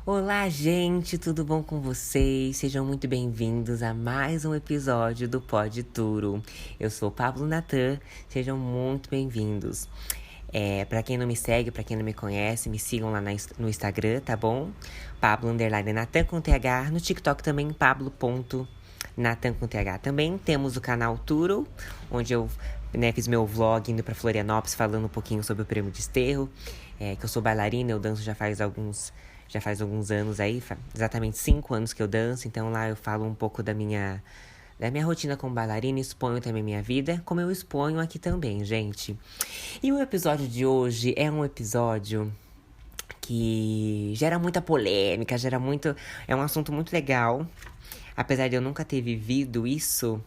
Olá, gente, tudo bom com vocês? Sejam muito bem-vindos a mais um episódio do Pod Turo. Eu sou Pablo Natan, sejam muito bem-vindos. Pra quem não me segue, pra quem não me conhece, me sigam lá no Instagram, tá bom? Pablo_Natan com TH, no TikTok também, Pablo.Natan com TH. Também temos o canal Turo, onde eu fiz meu vlog indo pra Florianópolis, falando um pouquinho sobre o Prêmio Desterro. Que eu sou bailarina, eu danço já faz alguns anos aí, exatamente 5 anos que eu danço, então lá eu falo um pouco da minha rotina como bailarina, exponho também minha vida, como eu exponho aqui também, gente. E o episódio de hoje é um episódio que gera muita polêmica, é um assunto muito legal. Apesar de eu nunca ter vivido isso,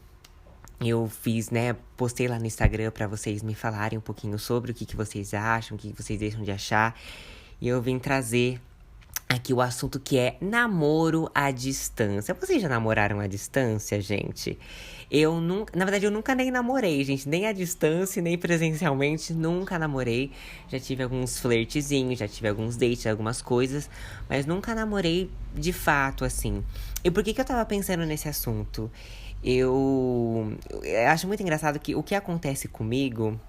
eu fiz, postei lá no Instagram pra vocês me falarem um pouquinho sobre o que vocês acham, o que vocês deixam de achar. E eu vim trazer aqui o assunto que é namoro à distância. Vocês já namoraram à distância, gente? Na verdade, eu nunca nem namorei, gente. Nem à distância, nem presencialmente, nunca namorei. Já tive alguns flertezinhos, já tive alguns dates, algumas coisas. Mas nunca namorei de fato, assim. E por que eu tava pensando nesse assunto? Eu acho muito engraçado que o que acontece comigo,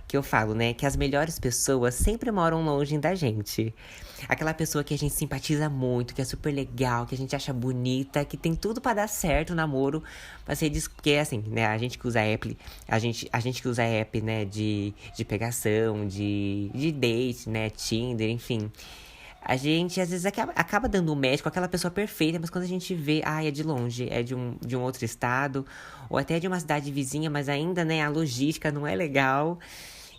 que eu falo, que as melhores pessoas sempre moram longe da gente. Aquela pessoa que a gente simpatiza muito, que é super legal, que a gente acha bonita, que tem tudo pra dar certo o namoro. Porque assim, a gente que usa app, a gente que usa app, de pegação, de date, Tinder, enfim. A gente, às vezes, acaba dando um match com aquela pessoa perfeita, mas quando a gente vê, é de longe, é de um outro estado, ou até de uma cidade vizinha, mas ainda, a logística não é legal.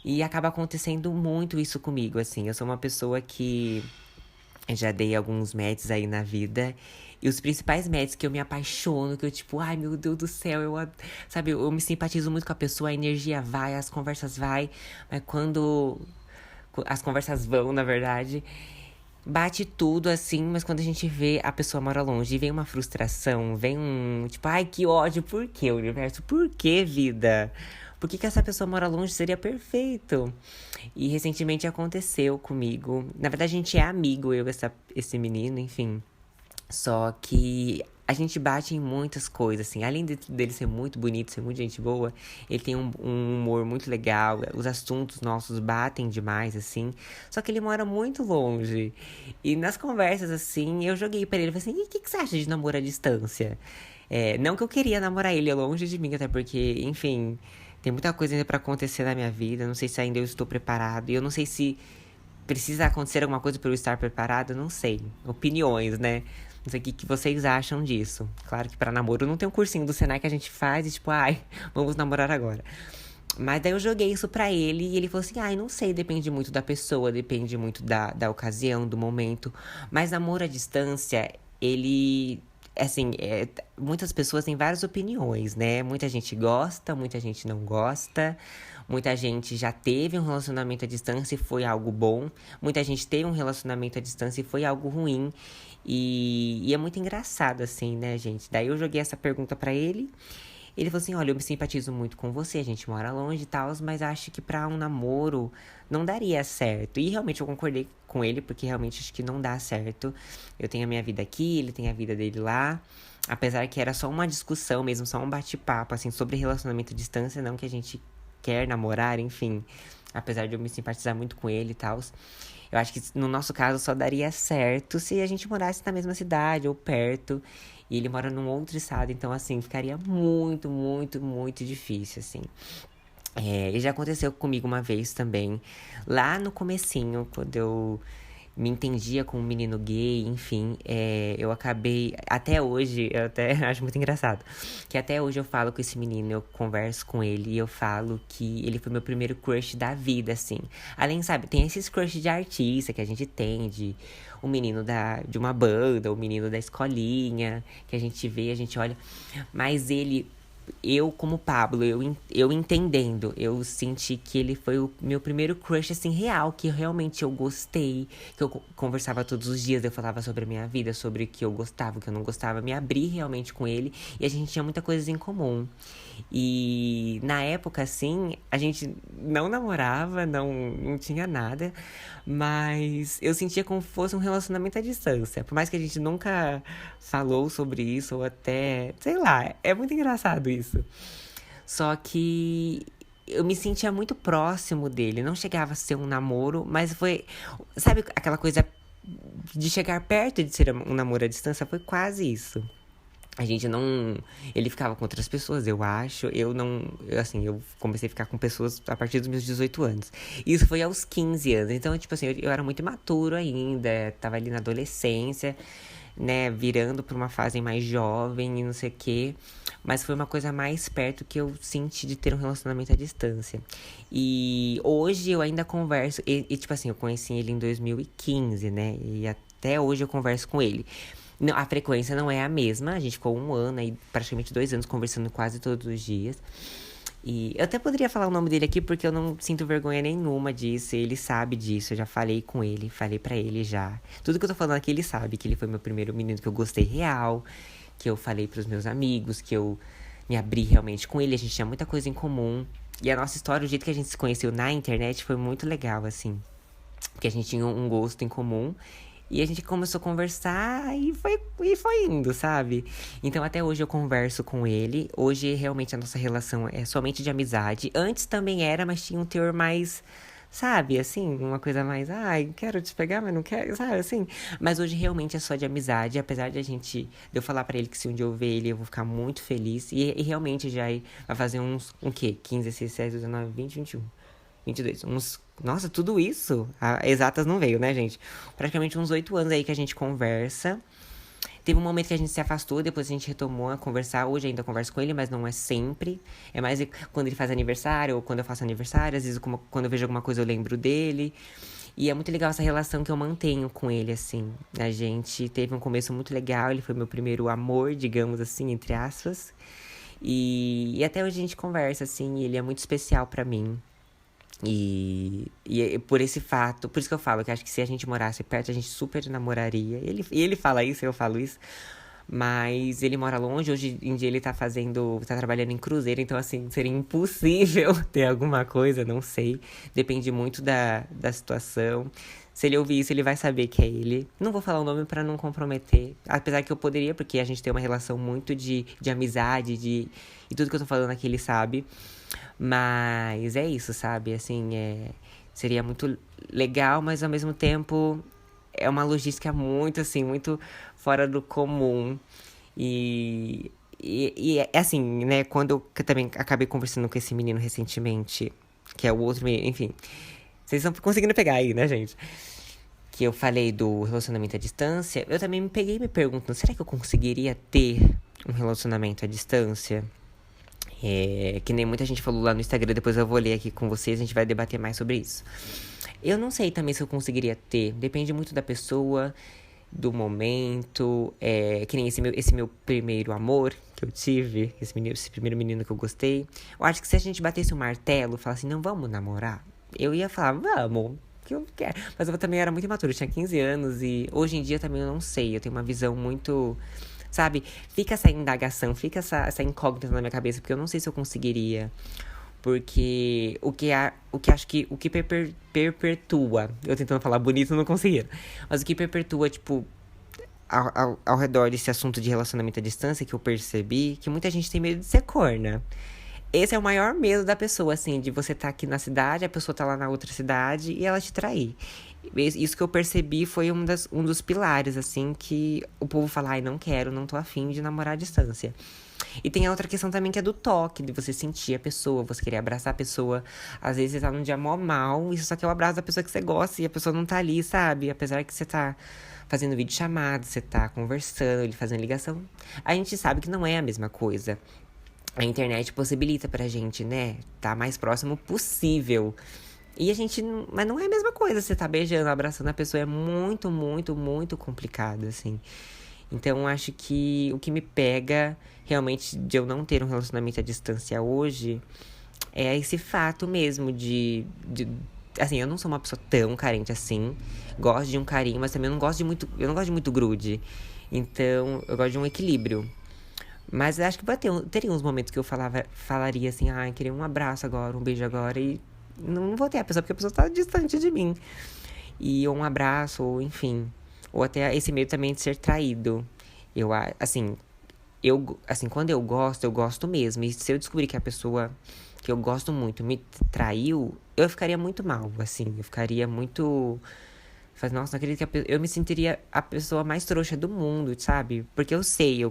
E acaba acontecendo muito isso comigo, assim. Eu sou uma pessoa que já dei alguns matches aí na vida. E os principais matches que eu me apaixono, que eu tipo, ai meu Deus do céu, sabe, eu me simpatizo muito com a pessoa, a energia vai, as conversas vai. Mas quando as conversas vão, na verdade, bate tudo assim, mas quando a gente vê, a pessoa mora longe e vem uma frustração, vem um tipo, ai que ódio, por que, universo? Por que, vida? Por que essa pessoa mora longe? Seria perfeito. E recentemente aconteceu comigo. Na verdade, a gente é amigo, esse menino, enfim. Só que a gente bate em muitas coisas, assim. Além dele ser muito bonito, ser muito gente boa, ele tem um humor muito legal. Os assuntos nossos batem demais, assim. Só que ele mora muito longe. E nas conversas, assim, eu joguei pra ele. Falei assim, e o que você acha de namoro à distância? Não que eu queria namorar ele longe de mim, até porque, enfim, tem muita coisa ainda pra acontecer na minha vida. Não sei se ainda eu estou preparado. E eu não sei se precisa acontecer alguma coisa pra eu estar preparado. Não sei. Opiniões, né? Não sei o que vocês acham disso. Claro que pra namoro não tem um cursinho do Senai que a gente faz e tipo, vamos namorar agora. Mas daí eu joguei isso pra ele e ele falou assim, não sei, depende muito da pessoa, depende muito da ocasião, do momento. Mas namoro à distância, ele, assim, muitas pessoas têm várias opiniões, né? Muita gente gosta, muita gente não gosta. Muita gente já teve um relacionamento à distância e foi algo bom. Muita gente teve um relacionamento à distância e foi algo ruim. E é muito engraçado, assim, né, gente? Daí eu joguei essa pergunta pra ele. Ele falou assim, olha, eu me simpatizo muito com você, a gente mora longe e tal, mas acho que pra um namoro não daria certo. E realmente eu concordei com ele, porque realmente acho que não dá certo. Eu tenho a minha vida aqui, ele tem a vida dele lá. Apesar que era só uma discussão mesmo, só um bate-papo, assim, sobre relacionamento à distância, não que a gente quer namorar, enfim. Apesar de eu me simpatizar muito com ele e tal. Eu acho que no nosso caso só daria certo se a gente morasse na mesma cidade ou perto. E ele mora num outro estado, então assim, ficaria muito, muito, muito difícil, assim. E já aconteceu comigo uma vez também, lá no comecinho, quando eu me entendia com um menino gay, enfim, eu acabei, até hoje, eu até acho muito engraçado, que até hoje eu falo com esse menino, eu converso com ele e eu falo que ele foi meu primeiro crush da vida, assim. Além, sabe, tem esses crush de artista que a gente tem, de o menino de uma banda, o menino da escolinha, que a gente vê, a gente olha, mas ele eu como Pablo, eu entendendo, eu senti que ele foi o meu primeiro crush, assim, real, que realmente eu gostei, que eu conversava todos os dias, eu falava sobre a minha vida, sobre o que eu gostava, o que eu não gostava, me abri realmente com ele, e a gente tinha muita coisa em comum. E na época, assim, a gente não namorava, não tinha nada, mas eu sentia como se fosse um relacionamento à distância. Por mais que a gente nunca falou sobre isso, ou até, sei lá, é muito engraçado isso. Só que eu me sentia muito próximo dele. Não chegava a ser um namoro, mas foi. Sabe aquela coisa de chegar perto de ser um namoro à distância? Foi quase isso. A gente não. Ele ficava com outras pessoas, eu acho. Eu não. Assim, eu comecei a ficar com pessoas a partir dos meus 18 anos. Isso foi aos 15 anos. Então, tipo assim, eu era muito imaturo ainda. Tava ali na adolescência, né? Virando pra uma fase mais jovem e não sei o quê. Mas foi uma coisa mais perto que eu senti de ter um relacionamento à distância. E hoje eu ainda converso. Tipo assim, eu conheci ele em 2015, né? E até hoje eu converso com ele. Não, a frequência não é a mesma. A gente ficou um ano e praticamente 2 anos conversando quase todos os dias. E eu até poderia falar o nome dele aqui porque eu não sinto vergonha nenhuma disso. Ele sabe disso. Eu já falei com ele, falei pra ele já. Tudo que eu tô falando aqui ele sabe, que ele foi meu primeiro menino que eu gostei real, que eu falei pros meus amigos, que eu me abri realmente com ele. A gente tinha muita coisa em comum. E a nossa história, o jeito que a gente se conheceu na internet foi muito legal, assim. Porque a gente tinha um gosto em comum. E a gente começou a conversar e foi indo, sabe? Então até hoje eu converso com ele. Hoje realmente a nossa relação é somente de amizade. Antes também era, mas tinha um teor mais, sabe, assim, uma coisa mais, ai, quero te pegar, mas não quero, sabe, assim. Mas hoje realmente é só de amizade, apesar de de eu falar pra ele que se um dia eu ver ele, eu vou ficar muito feliz. E realmente já vai fazer um quê? 15, 16, 17, 19, 20, 21. 22, Nossa, tudo isso? Exatas não veio, né, gente? Praticamente uns 8 anos aí que a gente conversa. Teve um momento que a gente se afastou, depois a gente retomou a conversar. Hoje ainda converso com ele, mas não é sempre. É mais quando ele faz aniversário ou quando eu faço aniversário. Às vezes, quando eu vejo alguma coisa, eu lembro dele. E é muito legal essa relação que eu mantenho com ele, assim. A gente teve um começo muito legal. Ele foi meu primeiro amor, digamos assim, entre aspas. E até hoje a gente conversa, assim. E ele é muito especial pra mim. E por esse fato, por isso que eu falo que acho que se a gente morasse perto, a gente super namoraria. Ele fala isso, eu falo isso. Mas ele mora longe, hoje em dia ele tá trabalhando em cruzeiro, então assim, seria impossível ter alguma coisa, não sei. Depende muito da situação. Se ele ouvir isso, ele vai saber que é ele. Não vou falar o nome pra não comprometer. Apesar que eu poderia, porque a gente tem uma relação muito de amizade, e tudo que eu tô falando aqui ele sabe. Mas é isso, sabe? Assim, seria muito legal, mas ao mesmo tempo é uma logística muito, assim, muito fora do comum. E é assim, né? Quando eu também acabei conversando com esse menino recentemente, que é o outro menino, enfim. Vocês estão conseguindo pegar aí, né, gente? Que eu falei do relacionamento à distância, eu também me peguei me perguntando, será que eu conseguiria ter um relacionamento à distância? Que nem muita gente falou lá no Instagram, depois eu vou ler aqui com vocês, a gente vai debater mais sobre isso. Eu não sei também se eu conseguiria ter, depende muito da pessoa, do momento, que nem esse meu primeiro amor que eu tive, esse primeiro menino que eu gostei. Eu acho que se a gente batesse um martelo e falasse, não, vamos namorar, eu ia falar, vamos, que eu quero. Mas eu também era muito imaturo, eu tinha 15 anos e hoje em dia também eu não sei, eu tenho uma visão muito... Sabe, fica essa indagação, fica essa incógnita na minha cabeça, porque eu não sei se eu conseguiria. Porque o que acho que o que perpetua, eu tentando falar bonito não conseguia, mas o que perpetua, tipo, ao redor desse assunto de relacionamento à distância, que eu percebi, que muita gente tem medo de ser corna. Esse é o maior medo da pessoa, assim, de você estar aqui na cidade, a pessoa tá lá na outra cidade e ela te trair. Isso que eu percebi foi um dos pilares, assim, que o povo fala, ai, não tô afim de namorar à distância. E tem a outra questão também que é do toque, de você sentir a pessoa, você querer abraçar a pessoa. Às vezes você tá num dia mó mal, isso só que é o abraço da pessoa que você gosta e a pessoa não tá ali, sabe? Apesar que você tá fazendo videochamada, você tá conversando, ele fazendo ligação. A gente sabe que não é a mesma coisa. A internet possibilita pra gente, né? Tá mais próximo possível. E a gente... Mas não é a mesma coisa. Você tá beijando, abraçando a pessoa. É muito, muito, muito complicado, assim. Então, acho que o que me pega realmente de eu não ter um relacionamento à distância hoje é esse fato mesmo assim, eu não sou uma pessoa tão carente assim. Gosto de um carinho, mas também eu não gosto de muito grude. Então, eu gosto de um equilíbrio. Mas eu acho que teria uns momentos que eu falaria assim, ai, queria um abraço agora, um beijo agora, e não vou ter a pessoa, porque a pessoa tá distante de mim. Ou um abraço, ou enfim. Ou até esse medo também de ser traído. Assim, assim, quando eu gosto mesmo. E se eu descobrir que a pessoa que eu gosto muito me traiu, eu ficaria muito mal, assim. Eu ficaria muito. Nossa, não acredito que eu me sentiria a pessoa mais trouxa do mundo, sabe? Porque eu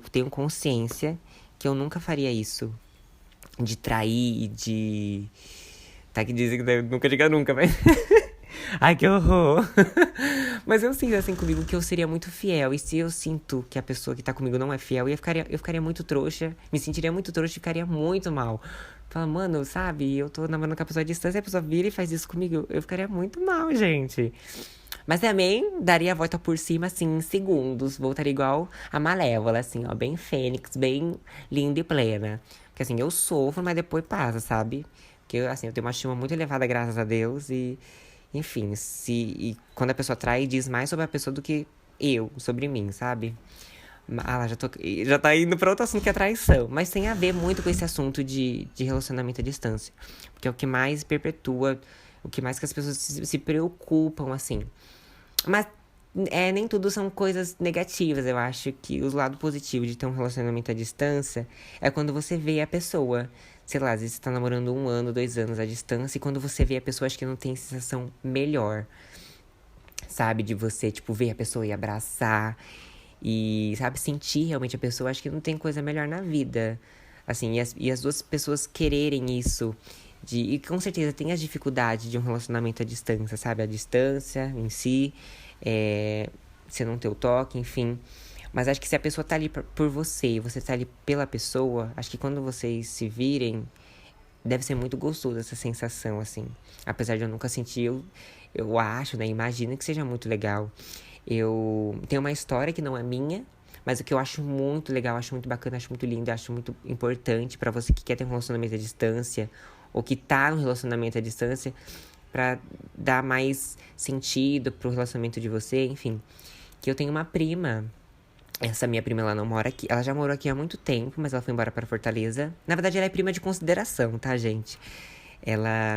tenho consciência que eu nunca faria isso. De trair e de. Tá que dizem que nunca diga nunca, mas. Ai, que horror! Mas eu sinto assim comigo que eu seria muito fiel. E se eu sinto que a pessoa que tá comigo não é fiel, eu ficaria muito trouxa. Me sentiria muito trouxa e ficaria muito mal. Fala, mano, sabe? Eu tô namorando com a pessoa à distância e a pessoa vira e faz isso comigo. Eu ficaria muito mal, gente. Mas também daria a volta por cima, assim, em segundos. Voltaria igual a Malévola, assim, ó. Bem fênix, bem linda e plena. Porque assim, eu sofro, mas depois passa, sabe? Porque, assim, eu tenho uma estima muito elevada, graças a Deus. Enfim, e quando a pessoa trai, diz mais sobre a pessoa do que eu, sobre mim, sabe? Ah, já tá indo pra outro assunto que é traição. Mas tem a ver muito com esse assunto de relacionamento à distância. Porque é o que mais perpetua, o que mais que as pessoas se preocupam, assim. Mas nem tudo são coisas negativas. Eu acho que o lado positivo de ter um relacionamento à distância é quando você vê a pessoa. Sei lá, às vezes você tá namorando 1 ano, 2 anos à distância, e quando você vê a pessoa, acho que não tem sensação melhor, sabe? De você, tipo, ver a pessoa e abraçar e, sabe, sentir realmente a pessoa. Acho que não tem coisa melhor na vida. Assim, e as duas pessoas quererem isso. E com certeza tem as dificuldades de um relacionamento à distância, sabe? A distância em si, você não ter o toque, enfim. Mas acho que se a pessoa tá ali por você e você tá ali pela pessoa, acho que quando vocês se virem, deve ser muito gostoso essa sensação, assim. Apesar de eu nunca sentir, eu acho, né? Imagino que seja muito legal. Eu tenho uma história que não é minha, mas o que eu acho muito legal, acho muito bacana, acho muito lindo, acho muito importante pra você que quer ter um relacionamento à distância, ou que tá no relacionamento à distância, pra dar mais sentido pro relacionamento de você, enfim. Que eu tenho uma prima. Essa minha prima, ela não mora aqui. Ela já morou aqui há muito tempo, mas ela foi embora para Fortaleza. Na verdade, ela é prima de consideração, tá, gente?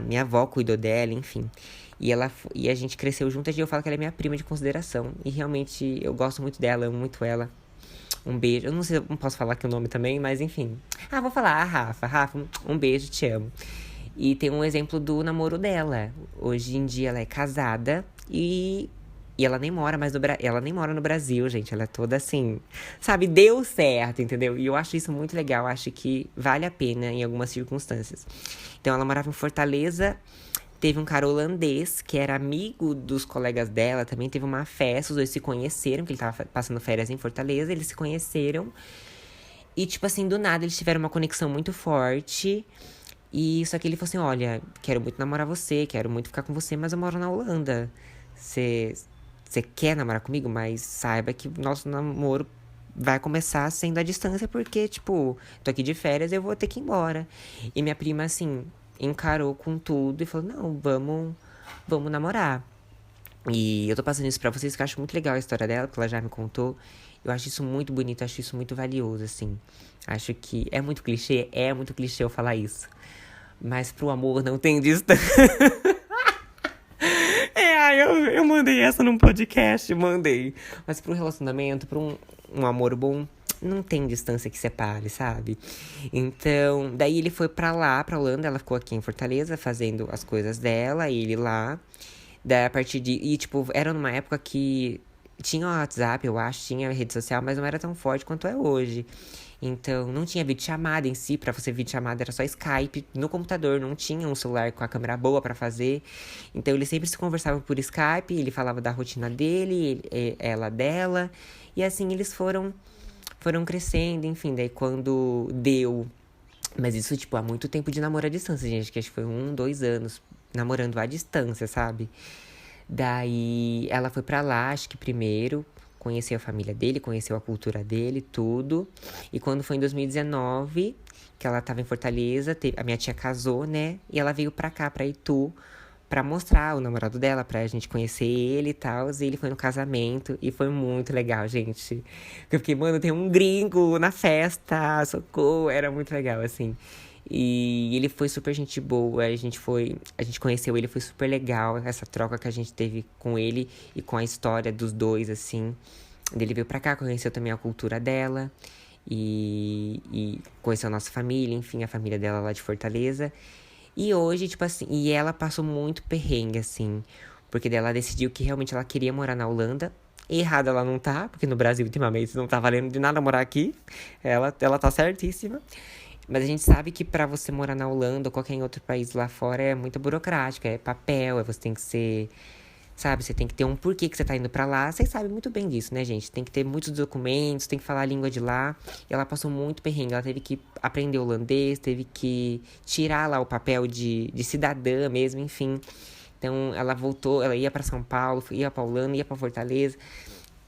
Minha avó cuidou dela, enfim. E a gente cresceu juntas e eu falo que ela é minha prima de consideração. E realmente eu gosto muito dela, amo muito ela. Um beijo. Eu não sei, eu não posso falar aqui o nome também, mas enfim. Ah, vou falar, a Rafa. Rafa, um beijo, te amo. E tem um exemplo do namoro dela. Hoje em dia ela é casada e ela nem mora mais ela nem mora no Brasil, gente. Ela é toda assim, sabe? Deu certo, entendeu? E eu acho isso muito legal. Acho que vale a pena em algumas circunstâncias. Então, ela morava em Fortaleza. Teve um cara holandês que era amigo dos colegas dela. Também teve uma festa. Os dois se conheceram, que ele tava passando férias em Fortaleza. Eles se conheceram. E, tipo assim, do nada, eles tiveram uma conexão muito forte. E só que ele falou assim: olha, quero muito namorar você, quero muito ficar com você, mas eu moro na Holanda. Você quer namorar comigo? Mas saiba que o nosso namoro vai começar sendo à distância, porque, tipo, tô aqui de férias, eu vou ter que ir embora. E minha prima, assim, encarou com tudo e falou: não, vamos namorar. E eu tô passando isso pra vocês, que eu acho muito legal a história dela, porque ela já me contou. Eu acho isso muito bonito, acho isso muito valioso, assim. Acho que é muito clichê eu falar isso. Mas pro amor não tem distância. Eu mandei essa num podcast, mandei. Mas pro relacionamento, pra um amor bom, não tem distância que separe, sabe? Então, daí ele foi pra lá, pra Holanda, ela ficou aqui em Fortaleza fazendo as coisas dela, ele lá. Daí a partir de. E, tipo, era numa época que tinha o WhatsApp, eu acho, tinha rede social, mas não era tão forte quanto é hoje. Então, não tinha videochamada em si. Pra fazer videochamada era só Skype no computador. Não tinha um celular com a câmera boa pra fazer. Então, eles sempre se conversavam por Skype. Ele falava da rotina dele, ela dela. E assim, eles foram crescendo, enfim. Daí, quando deu... Mas isso, tipo, há muito tempo de namoro à distância, gente. Que acho que foi 2 anos namorando à distância, sabe? Daí, ela foi pra lá, acho que primeiro... conheceu a família dele, conheceu a cultura dele, tudo. E quando foi em 2019, que ela tava em Fortaleza, a minha tia casou, né? E ela veio pra cá, pra Itu, pra mostrar o namorado dela, pra gente conhecer ele e tal. E ele foi no casamento e foi muito legal, gente. Eu fiquei, mano, tem um gringo na festa, socorro. Era muito legal, assim. E ele foi super gente boa, a gente conheceu ele, foi super legal essa troca que a gente teve com ele e com a história dos dois, assim. Ele veio pra cá, conheceu também a cultura dela e conheceu a nossa família, enfim, a família dela lá de Fortaleza. E hoje, tipo assim, e ela passou muito perrengue, assim, porque daí ela decidiu que realmente ela queria morar na Holanda. Errada ela não tá, porque no Brasil, ultimamente, não tá valendo de nada morar aqui. Ela tá certíssima. Mas a gente sabe que pra você morar na Holanda ou qualquer outro país lá fora é muito burocrático, é papel, você tem que ser, sabe, você tem que ter um porquê que você tá indo pra lá. Vocês sabem muito bem disso, né, gente? Tem que ter muitos documentos, tem que falar a língua de lá. E ela passou muito perrengue, ela teve que aprender holandês, teve que tirar lá o papel de cidadã mesmo, enfim. Então ela voltou, ela ia pra São Paulo, ia pra Holanda, ia pra Fortaleza.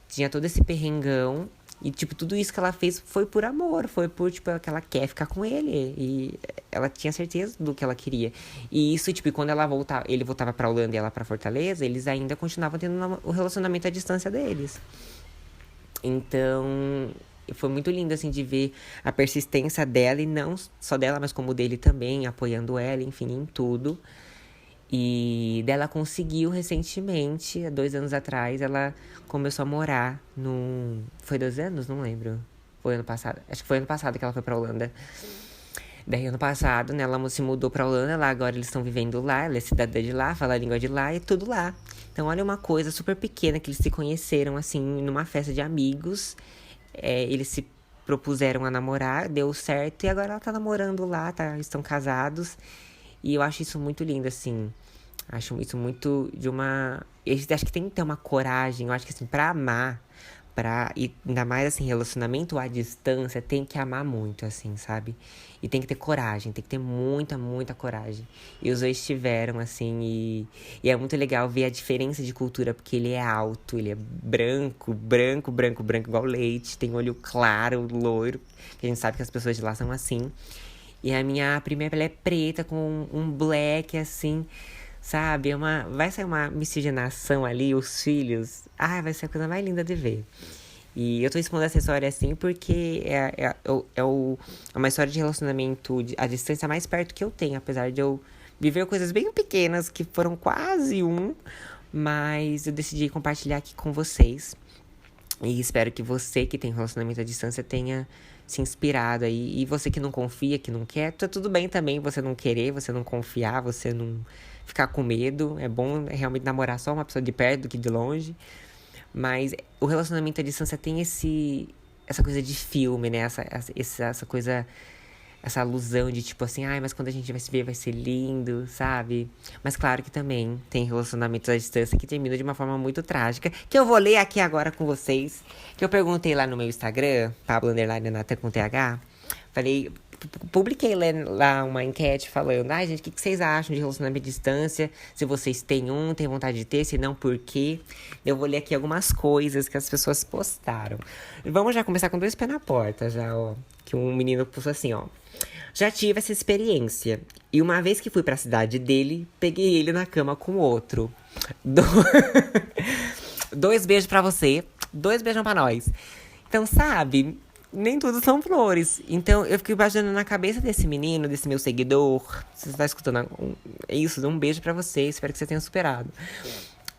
Tinha todo esse perrengão. E, tipo, tudo isso que ela fez foi por amor, foi por, tipo, que ela quer ficar com ele. E ela tinha certeza do que ela queria. E isso, tipo, quando ele voltava pra Holanda e ela pra Fortaleza, eles ainda continuavam tendo o relacionamento à distância deles. Então, foi muito lindo, assim, de ver a persistência dela, e não só dela, mas como dele também, apoiando ela, enfim, em tudo. E dela conseguiu recentemente, há 2 anos atrás, ela começou a morar num... Foi 2 anos? Não lembro. Foi ano passado. Acho que foi ano passado que ela foi pra Holanda. Daí ano passado, né, ela se mudou pra Holanda, lá agora eles estão vivendo lá, ela é cidadã de lá, fala a língua de lá e tudo lá. Então olha uma coisa super pequena que eles se conheceram, assim, numa festa de amigos. Eles se propuseram a namorar, deu certo e agora ela tá namorando lá, estão casados. E eu acho isso muito lindo, assim. Acho isso muito de uma... Eu acho que tem que ter uma coragem. Eu acho que, assim, pra amar, e ainda mais, assim, relacionamento à distância, tem que amar muito, assim, sabe? E tem que ter coragem, tem que ter muita, muita coragem. E os dois tiveram, assim, e é muito legal ver a diferença de cultura, porque ele é alto, ele é branco, branco, branco, branco, igual leite, tem olho claro, loiro, que a gente sabe que as pessoas de lá são assim. E a minha prima, ela é preta, com um black, assim, sabe? Vai sair uma miscigenação ali, os filhos. Ai, vai ser a coisa mais linda de ver. E eu tô expondo essa história assim porque é uma história de relacionamento à distância mais perto que eu tenho. Apesar de eu viver coisas bem pequenas, que foram quase mas eu decidi compartilhar aqui com vocês. E espero que você que tem relacionamento à distância tenha se inspirado aí. E você que não confia, que não quer, tá tudo bem também você não querer, você não confiar, você não ficar com medo. É bom realmente namorar só uma pessoa de perto do que de longe. Mas o relacionamento à distância tem essa coisa de filme, né? Essa coisa, essa alusão de tipo assim, ai, mas quando a gente vai se ver vai ser lindo, sabe? Mas claro que também tem relacionamentos à distância que terminam de uma forma muito trágica, que eu vou ler aqui agora com vocês. Que eu perguntei lá no meu Instagram, Pablo_Natan com TH, publiquei lá uma enquete falando, ai gente, o que vocês acham de relacionamento à distância? Se vocês têm vontade de ter, se não, por quê? Eu vou ler aqui algumas coisas que as pessoas postaram. Vamos já começar com 2 pés na porta, já, ó. Que um menino postou assim, ó. Já tive essa experiência. E uma vez que fui pra cidade dele, peguei ele na cama com outro. 2 beijos pra você, 2 beijos pra nós. Então, sabe, nem tudo são flores. Então, eu fico imaginando na cabeça desse menino, desse meu seguidor. Se você tá escutando isso, um beijo pra você. Espero que você tenha superado.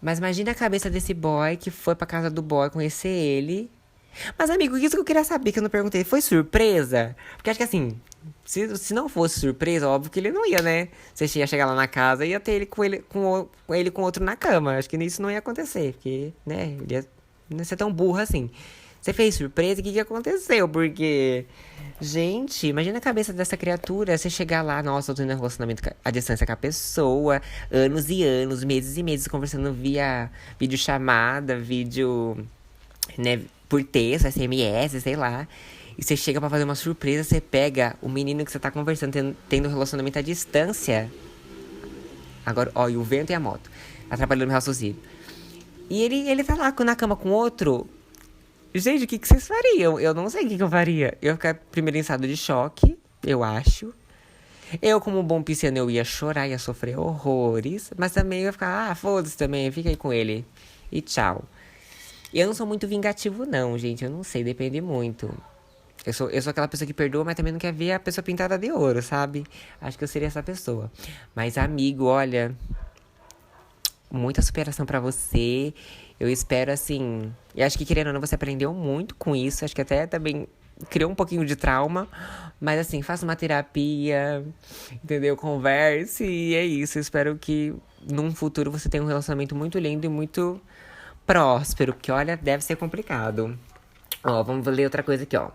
Mas imagina a cabeça desse boy que foi pra casa do boy conhecer ele. Mas, amigo, isso que eu queria saber, que eu não perguntei. Foi surpresa? Porque acho que assim, se não fosse surpresa, óbvio que ele não ia, né? Você ia chegar lá na casa e ia ter ele com outro na cama. Acho que isso não ia acontecer. Porque, né, ele não ia ser tão burro assim. Você fez surpresa, o que aconteceu? Porque, gente, imagina a cabeça dessa criatura. Você chegar lá, nossa, eu tô indo em relacionamento à distância com a pessoa. Anos e anos, meses e meses, conversando via videochamada, né, por texto, SMS, sei lá. E você chega pra fazer uma surpresa, você pega o menino que você tá conversando, tendo relacionamento à distância. Agora, ó, e o vento e a moto atrapalhando o meu raciocínio. E ele tá lá na cama com outro. Gente, o que vocês fariam? Eu não sei o que eu faria. Eu ia ficar primeiro em estado de choque, eu acho. Eu, como bom pisciano, eu ia chorar, ia sofrer horrores. Mas também eu ia ficar, foda-se também, fica aí com ele. E tchau. Eu não sou muito vingativo, não, gente. Eu não sei, depende muito. Eu sou aquela pessoa que perdoa, mas também não quer ver a pessoa pintada de ouro, sabe? Acho que eu seria essa pessoa. Mas, amigo, olha, muita superação pra você. Eu espero, assim. Eu acho que, querendo ou não, você aprendeu muito com isso. Acho que até também criou um pouquinho de trauma. Mas, assim, faça uma terapia, entendeu? Converse. E é isso. Eu espero que num futuro você tenha um relacionamento muito lindo e muito próspero. Porque, olha, deve ser complicado. Ó, vamos ler outra coisa aqui, ó.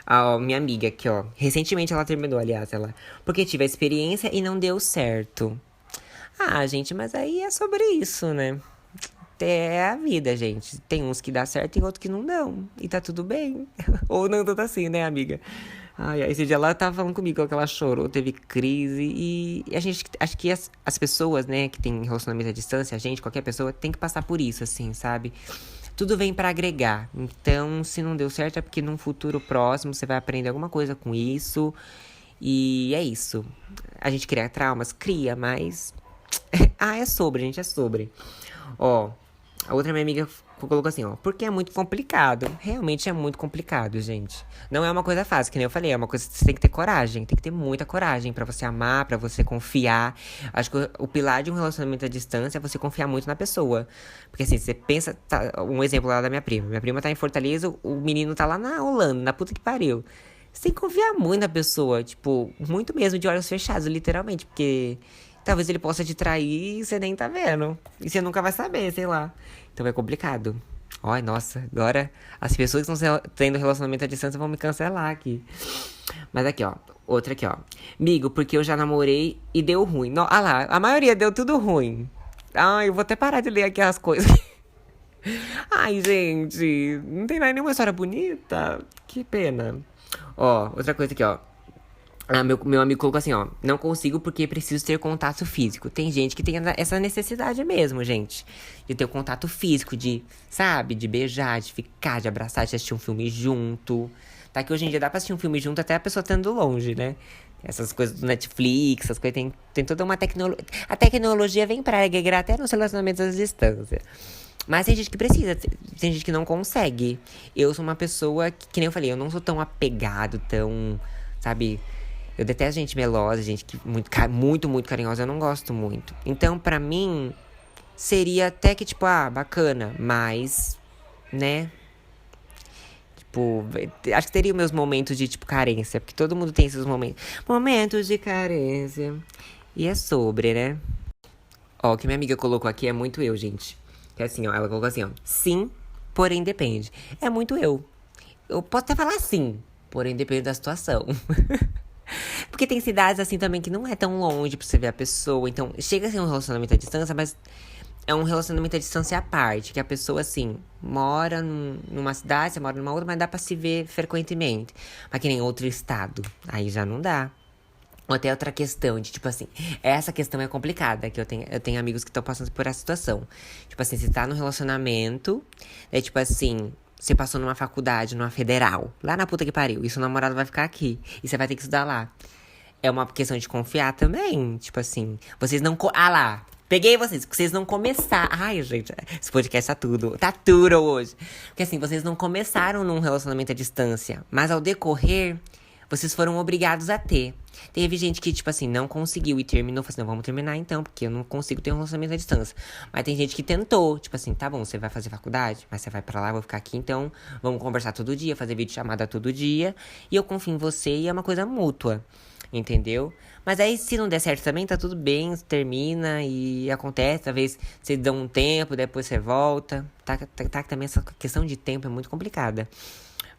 A minha amiga aqui, ó. Recentemente ela terminou, aliás, ela. Porque tive a experiência e não deu certo. Ah, gente, mas aí é sobre isso, né? É a vida, gente. Tem uns que dá certo e outros que não dão. E tá tudo bem. Ou não tanto assim, né, amiga? Ai, esse dia ela tava falando comigo que ela chorou, teve crise. E a gente, acho que as pessoas, né, que tem relacionamento à distância, a gente, qualquer pessoa, tem que passar por isso, assim, sabe? Tudo vem pra agregar. Então, se não deu certo, é porque num futuro próximo você vai aprender alguma coisa com isso. E é isso. A gente cria traumas? Cria, mas. É sobre, gente, é sobre. Ó, a outra minha amiga colocou assim, ó. Porque é muito complicado. Realmente é muito complicado, gente. Não é uma coisa fácil, que nem eu falei. É uma coisa que você tem que ter coragem. Tem que ter muita coragem pra você amar, pra você confiar. Acho que o pilar de um relacionamento à distância é você confiar muito na pessoa. Porque assim, você pensa... um exemplo lá da minha prima. Minha prima tá em Fortaleza, o menino tá lá na Holanda, na puta que pariu. Você tem que confiar muito na pessoa. Tipo, muito mesmo, de olhos fechados, literalmente. Porque... talvez ele possa te trair e você nem tá vendo. E você nunca vai saber, sei lá. Então é complicado. Ai, nossa, agora as pessoas que estão tendo relacionamento à distância vão me cancelar aqui. Mas aqui, ó. Outra aqui, ó. Amigo, porque eu já namorei e deu ruim. Lá, a maioria deu tudo ruim. Ai, eu vou até parar de ler aqui as coisas. Ai, gente, não tem nenhuma história bonita. Que pena. Ó, outra coisa aqui, ó. Meu amigo colocou assim, ó. Não consigo porque preciso ter contato físico. Tem gente que tem essa necessidade mesmo, gente. De ter o contato físico, de, sabe? De beijar, de ficar, de abraçar, de assistir um filme junto. Tá que hoje em dia dá pra assistir um filme junto até a pessoa estando longe, né? Essas coisas do Netflix, essas coisas, tem toda uma tecnologia. A tecnologia vem pra agregar até nos relacionamentos à distância. Mas tem gente que precisa, tem gente que não consegue. Eu sou uma pessoa que nem eu falei, eu não sou tão apegado, tão, sabe... Eu detesto gente melosa, gente que muito carinhosa, eu não gosto muito. Então, pra mim, seria até que, tipo, bacana, mas, né? Tipo, acho que teria meus momentos de, tipo, carência, porque todo mundo tem esses momentos. Momentos de carência. E é sobre, né? Ó, o que minha amiga colocou aqui é muito eu, gente. Que é assim, ó, ela colocou assim, ó. Sim, porém depende. É muito eu. Eu posso até falar sim, porém depende da situação. Porque tem cidades assim também que não é tão longe pra você ver a pessoa. Então, chega a ser um relacionamento à distância, mas é um relacionamento à distância à parte. Que a pessoa, assim, mora numa cidade, você mora numa outra, mas dá pra se ver frequentemente. Mas que nem outro estado. Aí já não dá. Ou até outra questão de, tipo assim, essa questão é complicada, que eu tenho amigos que estão passando por essa situação. Tipo assim, você tá num relacionamento, tipo assim, você passou numa faculdade, numa federal, lá na puta que pariu, e seu namorado vai ficar aqui, e você vai ter que estudar lá. É uma questão de confiar também, tipo assim, vocês não... lá, peguei vocês não começaram... Ai, gente, esse podcast tá tudo hoje. Porque assim, vocês não começaram num relacionamento à distância, mas ao decorrer... vocês foram obrigados a ter. Teve gente que, tipo assim, não conseguiu e terminou. Falou assim, não, vamos terminar então, porque eu não consigo ter um relacionamento à distância. Mas tem gente que tentou. Tipo assim, tá bom, você vai fazer faculdade, mas você vai pra lá, eu vou ficar aqui, então vamos conversar todo dia, fazer videochamada todo dia. E eu confio em você e é uma coisa mútua. Entendeu? Mas aí, se não der certo também, tá tudo bem, termina e acontece. Talvez você dá um tempo, depois você volta. Tá que também essa questão de tempo é muito complicada.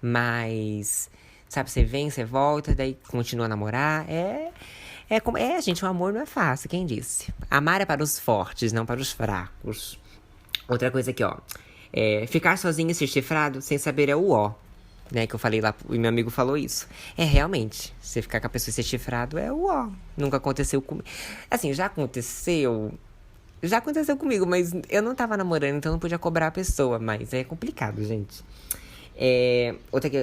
Mas... sabe, você vem, você volta, daí continua a namorar. Gente, o amor não é fácil, quem disse? Amar é para os fortes, não para os fracos. Outra coisa aqui, ó. Ficar sozinho e ser chifrado sem saber é o ó. Né, que eu falei lá, e meu amigo falou isso. Realmente, você ficar com a pessoa e ser chifrado é o ó. Nunca aconteceu comigo. Assim, já aconteceu... já aconteceu comigo, mas eu não tava namorando, então não podia cobrar a pessoa. Mas é complicado, gente. Outra aqui,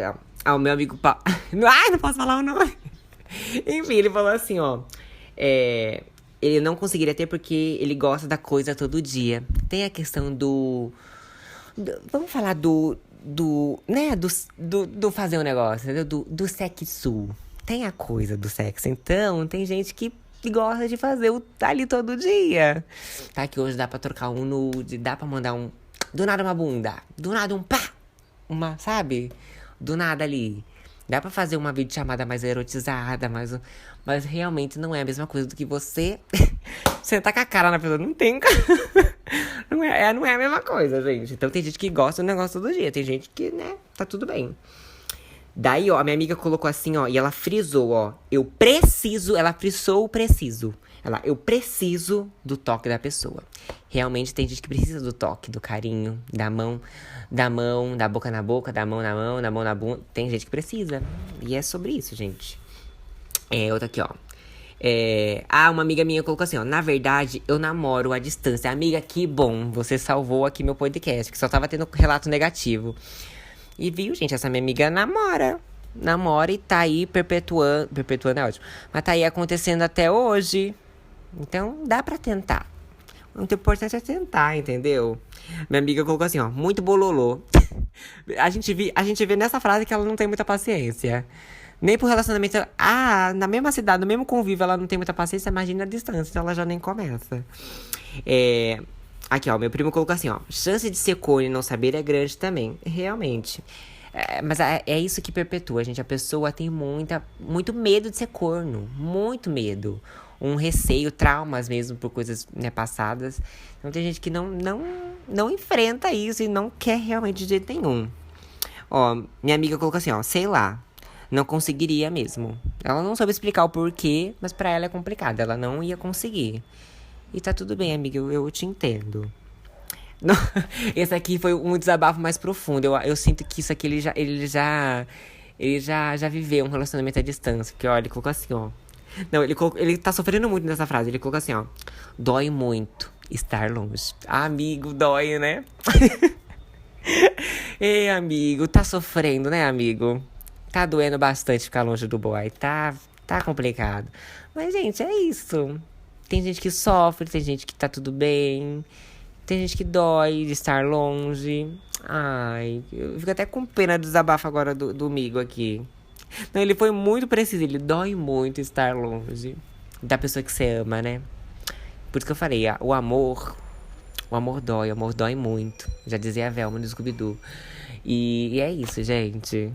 ó. O meu amigo Ai, não posso falar o nome. Enfim, ele falou assim, ó. Ele não conseguiria ter porque ele gosta da coisa todo dia. Tem a questão vamos falar né? Do fazer um negócio, entendeu? Do sexo. Tem a coisa do sexo. Então, tem gente que gosta de fazer ali todo dia. Tá, que hoje dá pra trocar um nude, dá pra mandar do nada uma bunda, do nada um pá, sabe? Do nada ali. Dá pra fazer uma videochamada mais erotizada, mas realmente não é a mesma coisa do que você sentar com a cara na pessoa. Não tem. Não é a mesma coisa, gente. Então tem gente que gosta do negócio todo dia. Tem gente que, né, tá tudo bem. Daí, ó, a minha amiga colocou assim, ó, e ela frisou, ó. Ela frisou o preciso. Eu preciso do toque da pessoa. Realmente tem gente que precisa do toque, do carinho, da mão, da boca na boca, da mão na mão, da mão na bunda. Tem gente que precisa. E é sobre isso, gente. Outra aqui, ó. Uma amiga minha colocou assim, ó. Na verdade, eu namoro à distância. Amiga, que bom. Você salvou aqui meu podcast, que só tava tendo relato negativo. E viu, gente, essa minha amiga namora e tá aí perpetuando é ótimo, mas tá aí acontecendo até hoje. Então, dá pra tentar. O importante é tentar, entendeu? Minha amiga colocou assim, ó, muito bololô. A gente vê nessa frase que ela não tem muita paciência. Nem pro relacionamento, na mesma cidade, no mesmo convívio, ela não tem muita paciência, imagina a distância, então ela já nem começa. Aqui, ó, meu primo colocou assim, ó. Chance de ser corno e não saber é grande também. Realmente. Mas é isso que perpetua, gente. A pessoa tem muito medo de ser corno. Muito medo. Um receio, traumas mesmo por coisas, né, passadas. Então tem gente que não enfrenta isso e não quer realmente de jeito nenhum. Ó, minha amiga colocou assim, ó. Sei lá. Não conseguiria mesmo. Ela não soube explicar o porquê, mas pra ela é complicado. Ela não ia conseguir. E tá tudo bem, amiga, eu te entendo. Não, esse aqui foi um desabafo mais profundo. Eu sinto que isso aqui ele já viveu um relacionamento à distância. Porque, olha, ele colocou assim, ó. Não, ele tá sofrendo muito nessa frase. Ele colocou assim, ó. Dói muito estar longe. Amigo, dói, né? Ei, amigo, tá sofrendo, né, amigo? Tá doendo bastante ficar longe do boy. Tá complicado. Mas, gente, é isso. Tem gente que sofre, tem gente que tá tudo bem. Tem gente que dói de estar longe. Ai, eu fico até com pena do desabafo agora do amigo aqui. Não, ele foi muito preciso. Ele dói muito estar longe da pessoa que você ama, né? Por isso que eu falei, o amor dói muito. Já dizia a Velma do Scooby-Doo. E é isso, gente.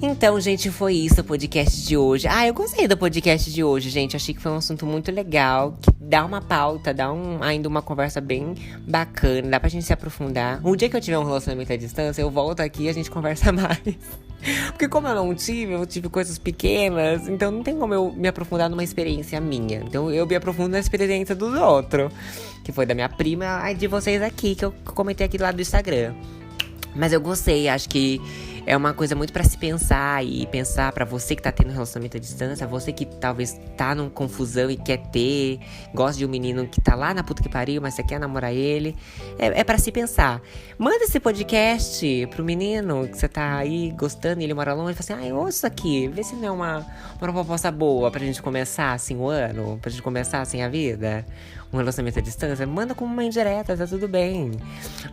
Então, gente, foi isso o podcast de hoje. Eu gostei do podcast de hoje, gente. Achei que foi um assunto muito legal, que dá uma pauta, ainda uma conversa bem bacana, dá pra gente se aprofundar. Um dia que eu tiver um relacionamento à distância, eu volto aqui e a gente conversa mais. Porque como eu tive coisas pequenas, então não tem como eu me aprofundar numa experiência minha. Então eu me aprofundo na experiência dos outros, que foi da minha prima e de vocês aqui, que eu comentei aqui lá do Instagram. Mas eu gostei, acho que é uma coisa muito pra se pensar e pensar pra você que tá tendo um relacionamento à distância, você que talvez tá numa confusão e quer ter, gosta de um menino que tá lá na puta que pariu, mas você quer namorar ele. É pra se pensar. Manda esse podcast pro menino que você tá aí gostando e ele mora longe e fala assim, ouça isso aqui, vê se não é uma proposta boa pra gente começar assim o ano, pra gente começar assim a vida. Um relacionamento à distância, manda como uma indireta, tá tudo bem.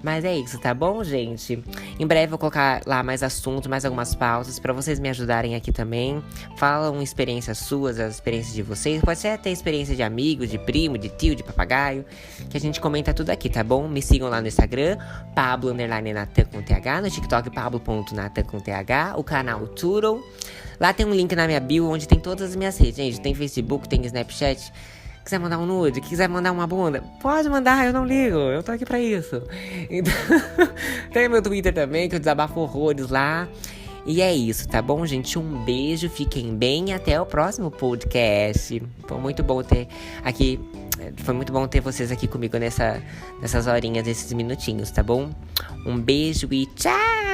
Mas é isso, tá bom, gente? Em breve eu vou colocar lá mais assuntos, mais algumas pautas pra vocês me ajudarem aqui também. Falam experiências suas, as experiências de vocês. Pode ser até experiência de amigo, de primo, de tio, de papagaio, que a gente comenta tudo aqui, tá bom? Me sigam lá no Instagram, Pablo_Natan com TH, no TikTok, Pablo.Natan com TH, o canal Turo. Lá tem um link na minha bio, onde tem todas as minhas redes, gente. Tem Facebook, tem Snapchat. Quiser mandar um nude, quiser mandar uma bunda, pode mandar, eu não ligo, eu tô aqui pra isso. Então, tem meu Twitter também, que eu desabafo horrores lá. E é isso, tá bom, gente? Um beijo, fiquem bem e até o próximo podcast. Foi muito bom ter vocês aqui comigo nessas horinhas, nesses minutinhos, tá bom? Um beijo e tchau!